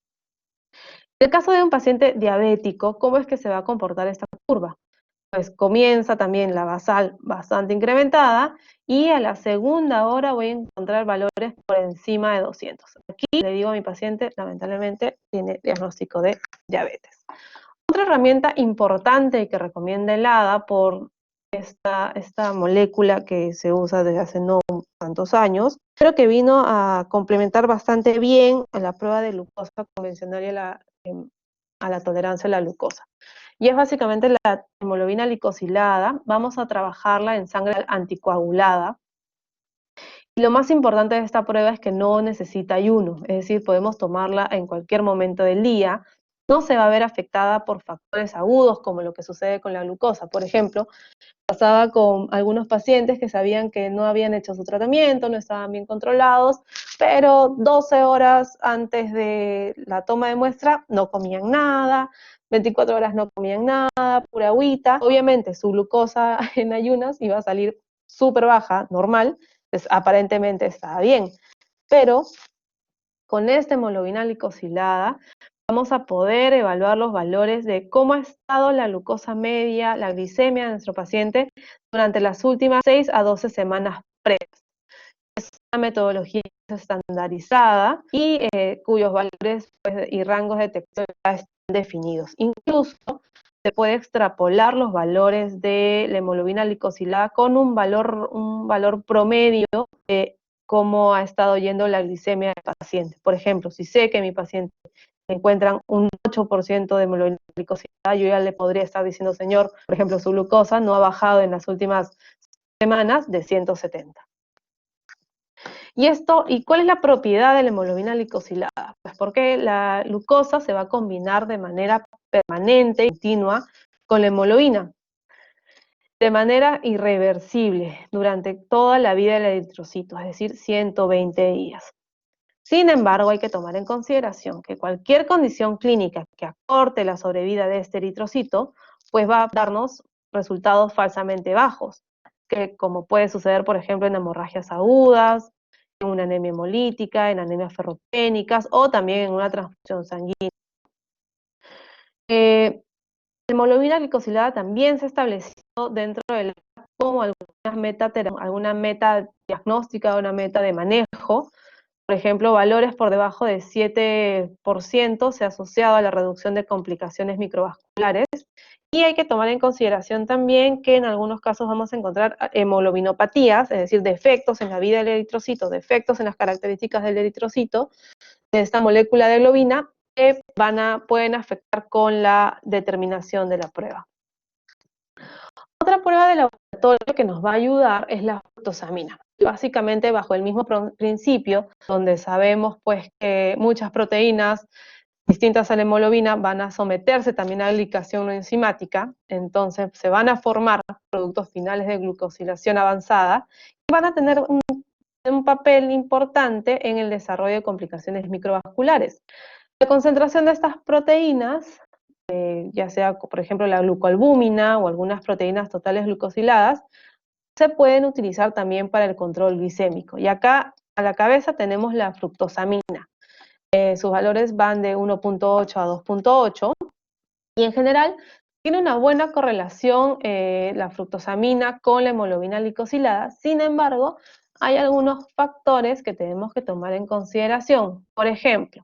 En el caso de un paciente diabético, ¿cómo es que se va a comportar esta curva? Pues comienza también la basal bastante incrementada, y a la segunda hora voy a encontrar valores por encima de 200. Aquí le digo a mi paciente, lamentablemente, tiene diagnóstico de diabetes. Otra herramienta importante que recomienda el ADA por esta molécula que se usa desde hace no tantos años, pero que vino a complementar bastante bien a la prueba de glucosa convencional y a la tolerancia a la glucosa. Y es básicamente la hemoglobina glicosilada. Vamos a trabajarla en sangre anticoagulada. Y lo más importante de esta prueba es que no necesita ayuno, es decir, podemos tomarla en cualquier momento del día. No se va a ver afectada por factores agudos como lo que sucede con la glucosa. Por ejemplo, pasaba con algunos pacientes que sabían que no habían hecho su tratamiento, no estaban bien controlados, pero 12 horas antes de la toma de muestra no comían nada, 24 horas no comían nada, pura agüita. Obviamente su glucosa en ayunas iba a salir súper baja, normal, pues aparentemente estaba bien, pero con esta hemoglobina glicosilada vamos a poder evaluar los valores de cómo ha estado la glucosa media, la glicemia de nuestro paciente durante las últimas 6 a 12 semanas previas. Es una metodología estandarizada y cuyos valores y rangos de detección ya están definidos. Incluso se puede extrapolar los valores de la hemoglobina glicosilada con un valor promedio de cómo ha estado yendo la glicemia del paciente. Por ejemplo, si sé que mi paciente encuentran un 8% de hemoglobina glicosilada, yo ya le podría estar diciendo, señor, por ejemplo, su glucosa no ha bajado en las últimas semanas de 170. ¿Y cuál es la propiedad de la hemoglobina glicosilada? Pues porque la glucosa se va a combinar de manera permanente y continua con la hemoglobina, de manera irreversible durante toda la vida del eritrocito, es decir, 120 días. Sin embargo, hay que tomar en consideración que cualquier condición clínica que acorte la sobrevida de este eritrocito, pues va a darnos resultados falsamente bajos, que como puede suceder, por ejemplo, en hemorragias agudas, en una anemia hemolítica, en anemias ferropénicas o también en una transfusión sanguínea. La hemoglobina glicosilada también se ha establecido dentro de la como alguna meta diagnóstica, una meta de manejo. Por ejemplo, valores por debajo de 7% se ha asociado a la reducción de complicaciones microvasculares, y hay que tomar en consideración también que en algunos casos vamos a encontrar hemoglobinopatías, es decir, defectos en la vida del eritrocito, defectos en las características del eritrocito, de esta molécula de globina, que pueden afectar con la determinación de la prueba. Otra prueba de laboratorio que nos va a ayudar es la fructosamina. Básicamente bajo el mismo principio, donde sabemos pues que muchas proteínas distintas a la hemoglobina van a someterse también a glicación no enzimática, entonces se van a formar productos finales de glucosilación avanzada y van a tener un papel importante en el desarrollo de complicaciones microvasculares. La concentración de estas proteínas, ya sea por ejemplo la glucoalbúmina o algunas proteínas totales glucosiladas, se pueden utilizar también para el control glicémico. Y acá a la cabeza tenemos la fructosamina. Sus valores van de 1.8 a 2.8 y en general tiene una buena correlación la fructosamina con la hemoglobina glicosilada. Sin embargo, hay algunos factores que tenemos que tomar en consideración. Por ejemplo,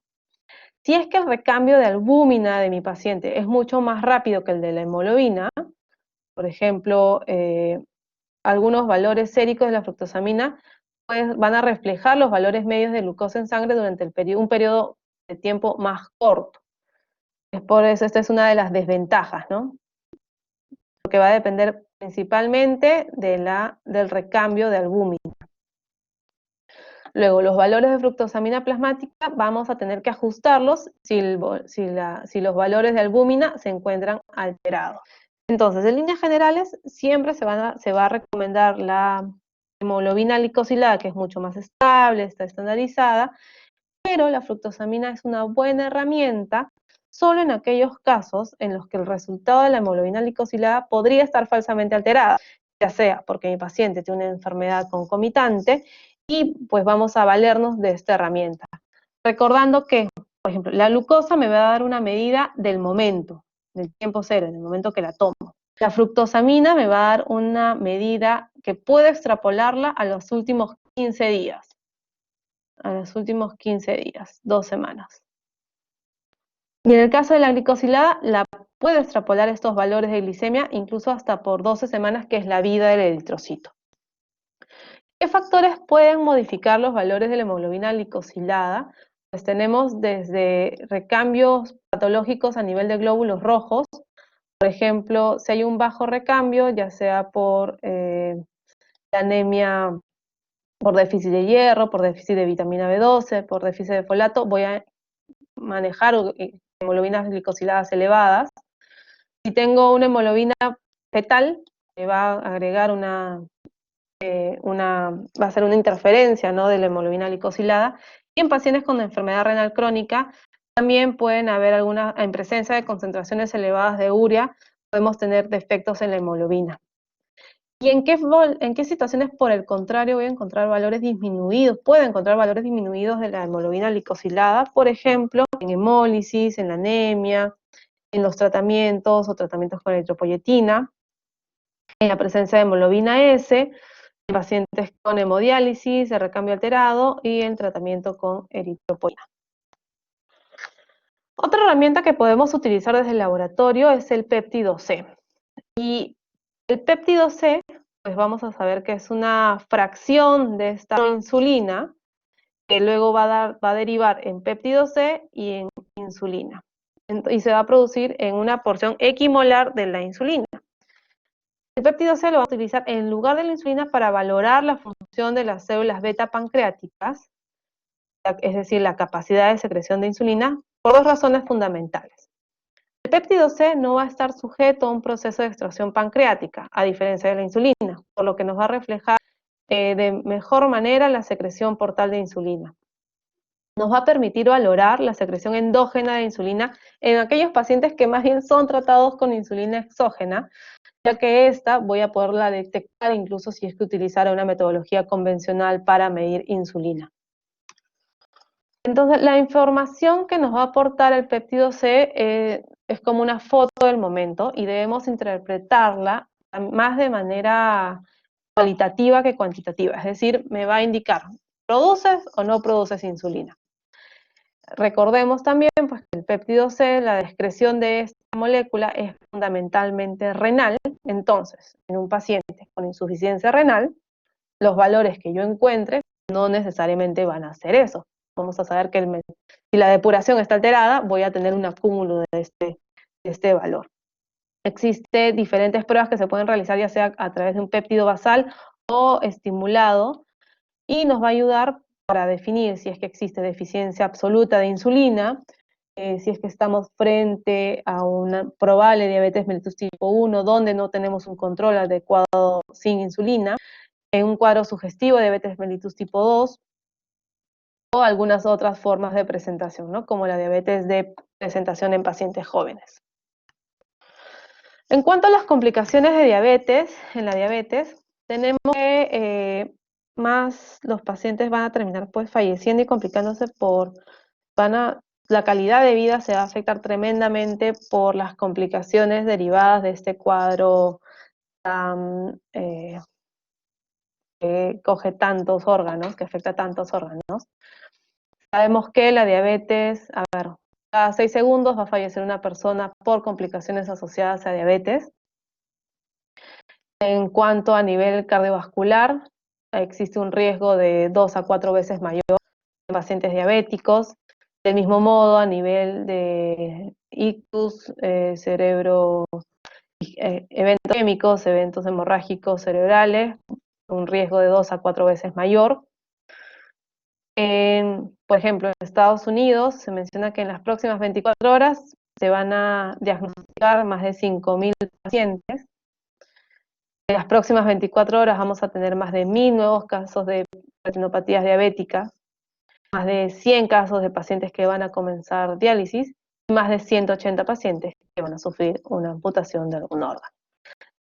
si es que el recambio de albúmina de mi paciente es mucho más rápido que el de la hemoglobina, por ejemplo, algunos valores séricos de la fructosamina pues, van a reflejar los valores medios de glucosa en sangre durante un periodo de tiempo más corto. Es por eso esta es una de las desventajas, ¿no? Porque va a depender principalmente del recambio de albúmina. Luego, los valores de fructosamina plasmática vamos a tener que ajustarlos si los valores de albúmina se encuentran alterados. Entonces, en líneas generales, siempre se va a recomendar la hemoglobina glicosilada, que es mucho más estable, está estandarizada, pero la fructosamina es una buena herramienta solo en aquellos casos en los que el resultado de la hemoglobina glicosilada podría estar falsamente alterada, ya sea porque mi paciente tiene una enfermedad concomitante y pues vamos a valernos de esta herramienta. Recordando que, por ejemplo, la glucosa me va a dar una medida del momento, del tiempo cero, en el momento que la tomo. La fructosamina me va a dar una medida que puedo extrapolarla a los últimos 15 días. A los últimos 15 días, 2 semanas. Y en el caso de la glicosilada, la puedo extrapolar estos valores de glicemia incluso hasta por 12 semanas, que es la vida del eritrocito. ¿Qué factores pueden modificar los valores de la hemoglobina glicosilada? Pues tenemos desde recambios patológicos a nivel de glóbulos rojos. Por ejemplo, si hay un bajo recambio, ya sea por la anemia por déficit de hierro, por déficit de vitamina B12, por déficit de folato, voy a manejar hemoglobinas glicosiladas elevadas. Si tengo una hemoglobina fetal, me va a agregar va a ser una interferencia, ¿no?, de la hemoglobina glicosilada. Y en pacientes con enfermedad renal crónica también pueden haber en presencia de concentraciones elevadas de urea, podemos tener defectos en la hemoglobina. ¿Y en qué situaciones, por el contrario, voy a encontrar valores disminuidos? Puedo encontrar valores disminuidos de la hemoglobina glicosilada, por ejemplo, en hemólisis, en la anemia, en los tratamientos o tratamientos con eritropoyetina, en la presencia de hemoglobina S, en pacientes con hemodiálisis, de recambio alterado y en tratamiento con eritropoyetina. Otra herramienta que podemos utilizar desde el laboratorio es el péptido C. Y el péptido C, pues vamos a saber que es una fracción de esta insulina que luego va a derivar en péptido C y en insulina. Y se va a producir en una porción equimolar de la insulina. El péptido C lo va a utilizar en lugar de la insulina para valorar la función de las células beta pancreáticas, es decir, la capacidad de secreción de insulina, por dos razones fundamentales. El péptido C no va a estar sujeto a un proceso de extracción pancreática, a diferencia de la insulina, por lo que nos va a reflejar de mejor manera la secreción portal de insulina. Nos va a permitir valorar la secreción endógena de insulina en aquellos pacientes que más bien son tratados con insulina exógena, ya que esta voy a poderla detectar incluso si es que utilizara una metodología convencional para medir insulina. Entonces, la información que nos va a aportar el péptido C es como una foto del momento y debemos interpretarla más de manera cualitativa que cuantitativa, es decir, me va a indicar, ¿produces o no produces insulina? Recordemos también pues, que el péptido C, la excreción de esta molécula es fundamentalmente renal. Entonces, en un paciente con insuficiencia renal, los valores que yo encuentre no necesariamente van a ser eso. Vamos a saber que si la depuración está alterada, voy a tener un acúmulo de este valor. Existen diferentes pruebas que se pueden realizar ya sea a través de un péptido basal o estimulado, y nos va a ayudar para definir si es que existe deficiencia absoluta de insulina, si es que estamos frente a una probable diabetes mellitus tipo 1, donde no tenemos un control adecuado sin insulina, en un cuadro sugestivo de diabetes mellitus tipo 2, o algunas otras formas de presentación, ¿no? Como la diabetes de presentación en pacientes jóvenes. En cuanto a las complicaciones de diabetes, en la diabetes, tenemos que más los pacientes van a terminar pues falleciendo y complicándose la calidad de vida se va a afectar tremendamente por las complicaciones derivadas de este cuadro que coge tantos órganos, que afecta a tantos órganos. Sabemos que la diabetes, cada 6 segundos va a fallecer una persona por complicaciones asociadas a diabetes. En cuanto a nivel cardiovascular, existe un riesgo de 2 a 4 veces mayor en pacientes diabéticos. Del mismo modo, a nivel de ictus, eventos químicos, eventos hemorrágicos cerebrales, un riesgo de 2 a 4 veces mayor. Por ejemplo, en Estados Unidos se menciona que en las próximas 24 horas se van a diagnosticar más de 5.000 pacientes. En las próximas 24 horas vamos a tener más de 1.000 nuevos casos de retinopatías diabéticas, más de 100 casos de pacientes que van a comenzar diálisis y más de 180 pacientes que van a sufrir una amputación de algún órgano.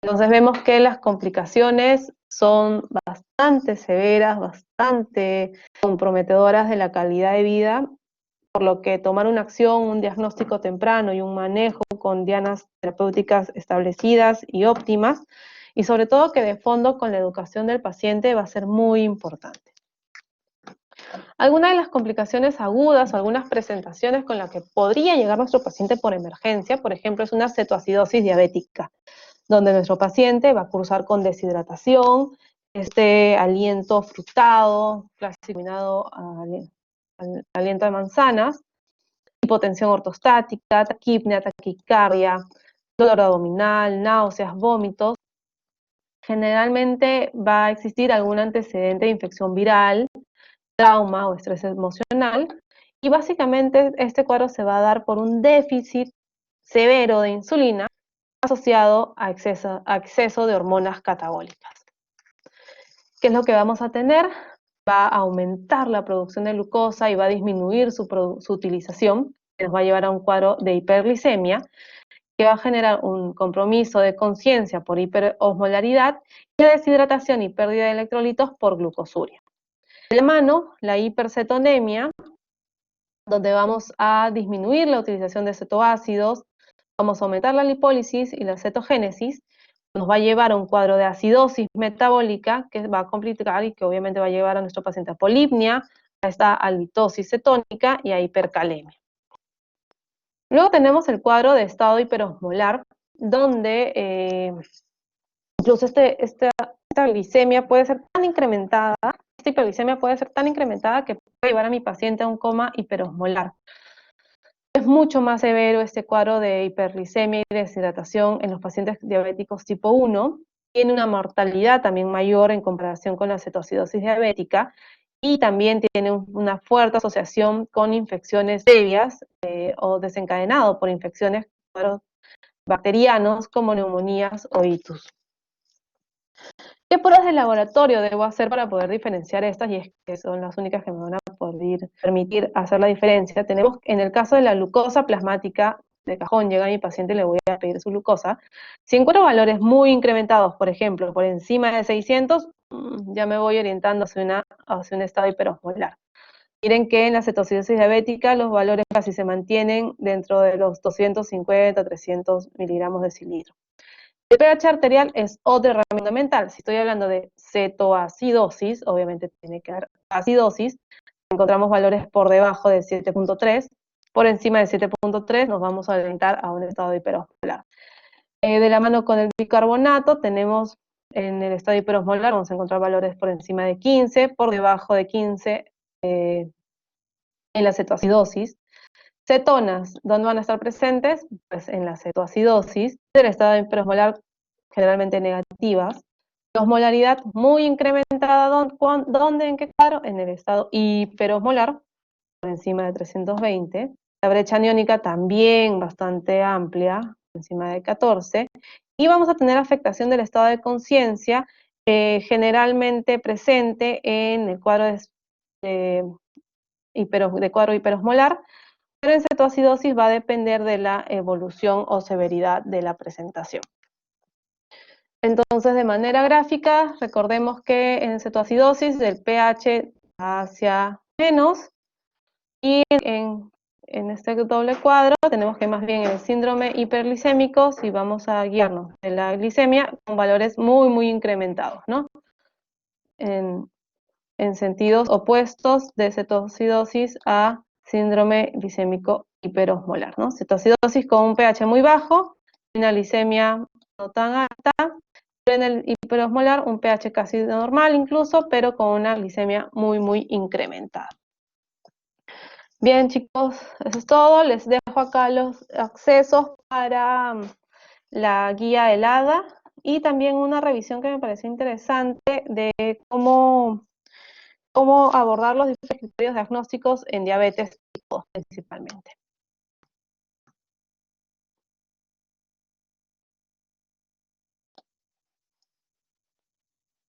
Entonces vemos que las complicaciones son bastante severas, bastante comprometedoras de la calidad de vida, por lo que tomar una acción, un diagnóstico temprano y un manejo con dianas terapéuticas establecidas y óptimas, y sobre todo que de fondo con la educación del paciente va a ser muy importante. Algunas de las complicaciones agudas o algunas presentaciones con las que podría llegar nuestro paciente por emergencia, por ejemplo, es una cetoacidosis diabética, donde nuestro paciente va a cursar con deshidratación, aliento frutado, clasificado al aliento de manzanas, hipotensión ortostática, taquipnea, taquicardia, dolor abdominal, náuseas, vómitos. Generalmente va a existir algún antecedente de infección viral, trauma o estrés emocional, y básicamente este cuadro se va a dar por un déficit severo de insulina asociado a exceso de hormonas catabólicas. ¿Qué es lo que vamos a tener? Va a aumentar la producción de glucosa y va a disminuir su utilización, que nos va a llevar a un cuadro de hiperglicemia, que va a generar un compromiso de conciencia por hiperosmolaridad y la deshidratación y pérdida de electrolitos por glucosuria. De la mano, la hipercetonemia, donde vamos a disminuir la utilización de cetoácidos, vamos a aumentar la lipólisis y la cetogénesis, nos va a llevar a un cuadro de acidosis metabólica que va a complicar y que obviamente va a llevar a nuestro paciente a polipnia, a esta halitosis cetónica y a hipercalemia. Luego tenemos el cuadro de estado hiperosmolar, donde incluso esta glicemia puede ser tan incrementada, esta hiperglicemia puede ser tan incrementada que puede llevar a mi paciente a un coma hiperosmolar. Es mucho más severo este cuadro de hiperglicemia y deshidratación en los pacientes diabéticos tipo 1, tiene una mortalidad también mayor en comparación con la cetoacidosis diabética, y también tiene una fuerte asociación con infecciones previas o desencadenado por infecciones bacterianos como neumonías o itus. ¿Qué pruebas de laboratorio debo hacer para poder diferenciar estas? Y es que son las únicas que me van a poder permitir hacer la diferencia. Tenemos, en el caso de la glucosa plasmática, de cajón llega a mi paciente y le voy a pedir su glucosa. Si encuentro valores muy incrementados, por ejemplo, por encima de 600, ya me voy orientando hacia un estado hiperosmolar. Miren que en la cetoacidosis diabética los valores casi se mantienen dentro de los 250, 300 miligramos de cilindro. El pH arterial es otra herramienta fundamental. Si estoy hablando de cetoacidosis, obviamente tiene que haber acidosis. Encontramos valores por debajo de 7.3. Por encima de 7.3 nos vamos a orientar a un estado hiperosmolar. De la mano con el bicarbonato tenemos en el estado hiperosmolar, vamos a encontrar valores por encima de 15, por debajo de 15 en la cetoacidosis. Cetonas, ¿dónde van a estar presentes? Pues en la cetoacidosis, del estado de hiperosmolar generalmente negativas. Osmolaridad muy incrementada, ¿dónde? ¿En qué cuadro? En el estado hiperosmolar, por encima de 320. La brecha aniónica también bastante amplia, por encima de 14. Y vamos a tener afectación del estado de conciencia, generalmente presente en el cuadro de cuadro hiperosmolar, pero en cetoacidosis va a depender de la evolución o severidad de la presentación. Entonces, de manera gráfica, recordemos que en cetoacidosis el pH va hacia menos, y en este doble cuadro tenemos que más bien en el síndrome hiperglicémico, si vamos a guiarnos de la glicemia, con valores muy, muy incrementados, ¿no? En sentidos opuestos de cetoacidosis a síndrome glicémico hiperosmolar, ¿no? Cetoacidosis con un pH muy bajo, una glicemia no tan alta, pero en el hiperosmolar un pH casi normal incluso, pero con una glicemia muy, muy incrementada. Bien, chicos, eso es todo. Les dejo acá los accesos para la guía helada y también una revisión que me pareció interesante de cómo abordar los diferentes criterios diagnósticos en diabetes tipo 2 principalmente.